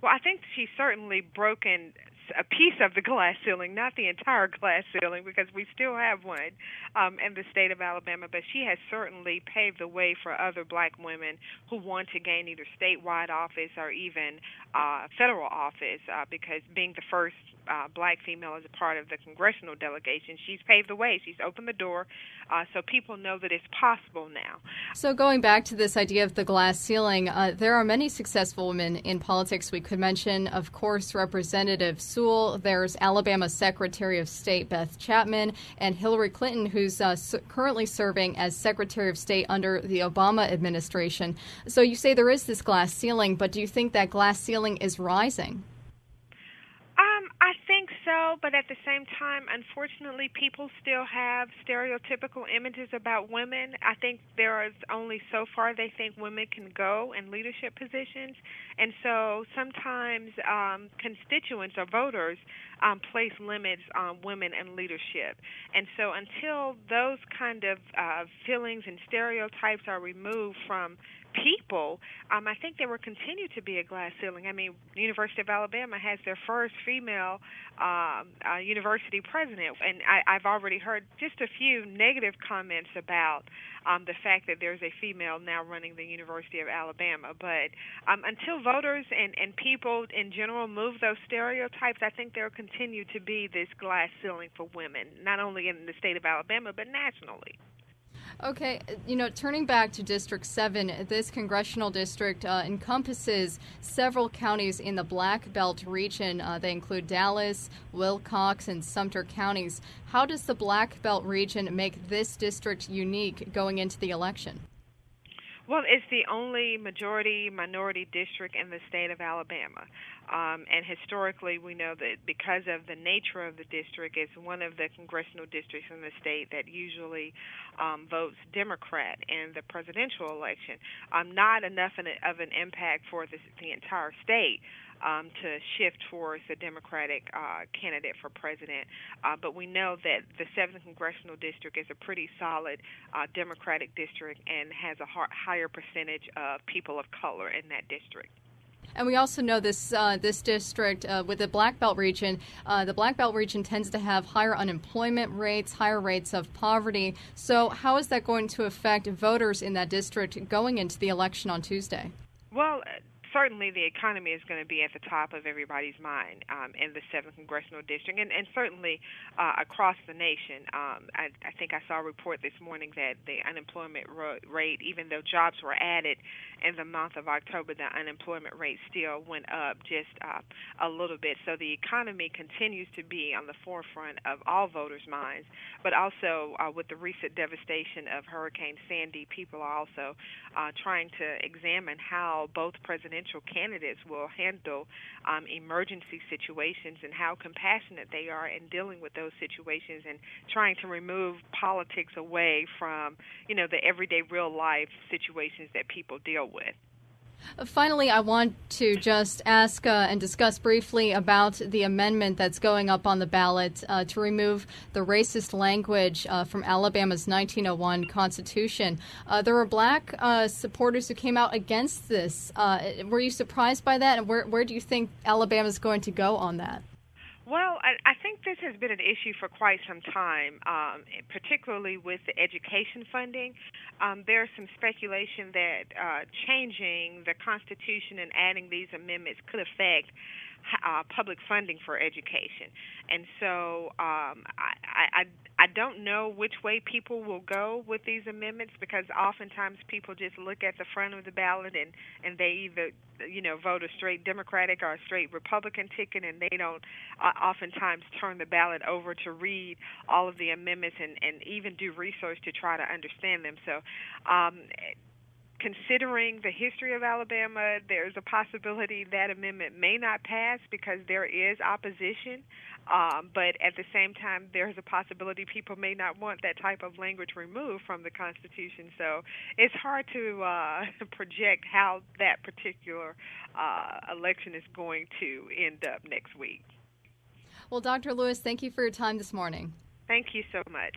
Well, I think she's certainly broken a piece of the glass ceiling, not the entire glass ceiling, because we still have one in the state of Alabama. But she has certainly paved the way for other black women who want to gain either statewide office or even federal office, because being the first black female as a part of the congressional delegation, she's paved the way. She's opened the door, so people know that it's possible now. So going back to this idea of the glass ceiling, there are many successful women in politics. We could mention, of course, Representative Sewell. There's Alabama Secretary of State Beth Chapman and Hillary Clinton, who's currently serving as Secretary of State under the Obama administration. So you say there is this glass ceiling, but do you think that glass ceiling is rising? I think so, but at the same time, unfortunately, people still have stereotypical images about women. I think there is only so far they think women can go in leadership positions, and so sometimes constituents or voters place limits on women in leadership. And so until those kind of feelings and stereotypes are removed from people, I think there will continue to be a glass ceiling. I mean, the University of Alabama has their first female university president, and I've already heard just a few negative comments about the fact that there's a female now running the University of Alabama. But until voters and people in general move those stereotypes, I think there will continue to be this glass ceiling for women, not only in the state of Alabama, but nationally. Okay, turning back to District 7, this congressional district encompasses several counties in the Black Belt region. They include Dallas, Wilcox, and Sumter counties. How does the Black Belt region make this district unique going into the election? Well, it's the only majority-minority district in the state of Alabama. And historically, we know that because of the nature of the district, it's one of the congressional districts in the state that usually votes Democrat in the presidential election. Not enough of an impact for the entire state to shift towards a Democratic candidate for president. But we know that the 7th Congressional District is a pretty solid Democratic district and has a higher percentage of people of color in that district. And we also know this district with the Black Belt region, the Black Belt region tends to have higher unemployment rates, higher rates of poverty. So how is that going to affect voters in that district going into the election on Tuesday? Well, certainly the economy is going to be at the top of everybody's mind in the 7th Congressional District and certainly across the nation. I think I saw a report this morning that the unemployment rate, even though jobs were added in the month of October, the unemployment rate still went up just a little bit. So the economy continues to be on the forefront of all voters' minds. But also with the recent devastation of Hurricane Sandy, people are also trying to examine how both presidential candidates will handle emergency situations and how compassionate they are in dealing with those situations and trying to remove politics away from, the everyday real life situations that people deal with. Finally, I want to just ask and discuss briefly about the amendment that's going up on the ballot to remove the racist language from Alabama's 1901 Constitution. There were black supporters who came out against this. Were you surprised by that? And where do you think Alabama's going to go on that? Well, I think this has been an issue for quite some time, particularly with the education funding. There's some speculation that changing the Constitution and adding these amendments could affect public funding for education. And so I don't know which way people will go with these amendments because oftentimes people just look at the front of the ballot and they either vote a straight Democratic or a straight Republican ticket, and they don't oftentimes turn the ballot over to read all of the amendments and even do research to try to understand them. So considering the history of Alabama, there's a possibility that amendment may not pass because there is opposition. But at the same time, there's a possibility people may not want that type of language removed from the Constitution. So it's hard to project how that particular election is going to end up next week. Well, Dr. Lewis, thank you for your time this morning. Thank you so much.